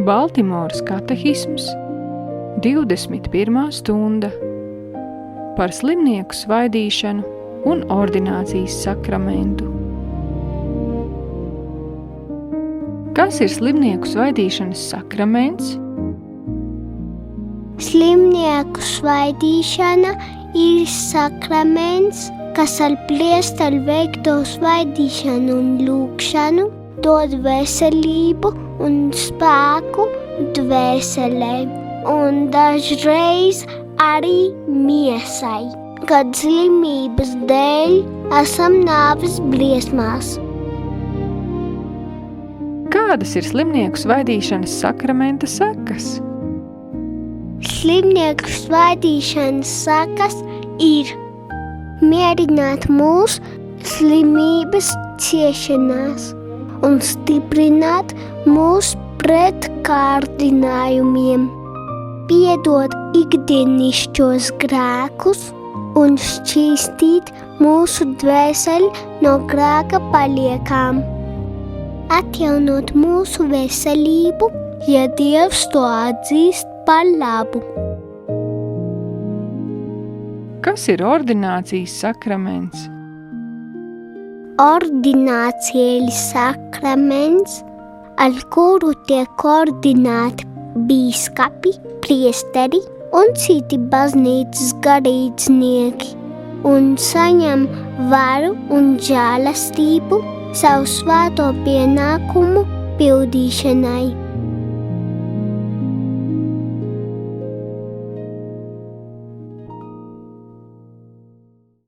Baltimoras katehisms, 21. stunda par slimnieku svaidīšanu un ordinācijas sakramentu. Kas ir slimnieku svaidīšanas sakraments? Slimnieku svaidīšana ir sakraments, kas ar priesteri veikto svaidīšanu un lūgšanu dod veselību un spēku dvēselē, un dažreiz arī miesai, kad slimības dēļ esam nāves briesmās. Kādas ir slimnieku svaidīšanas sakramenta sekas? Slimnieku svaidīšanas sekas ir mierināt mūsu slimības ciešanās un stiprināt mūsu pret kārdinājumiem, piedot ikdienišķos grēkus un šķīstīt mūsu dvēseli no grēka paliekām, atjaunot mūsu veselību, ja Dievs to atzīst par labu. Kas ir ordinācijas sakraments? Ordinācija ir sakraments, ar kuru tiek ordinēti bīskapi, priesteri un citi baznīcas garīdznieki un saņem varu un žēlastību savu svēto pienākumu pildīšanai.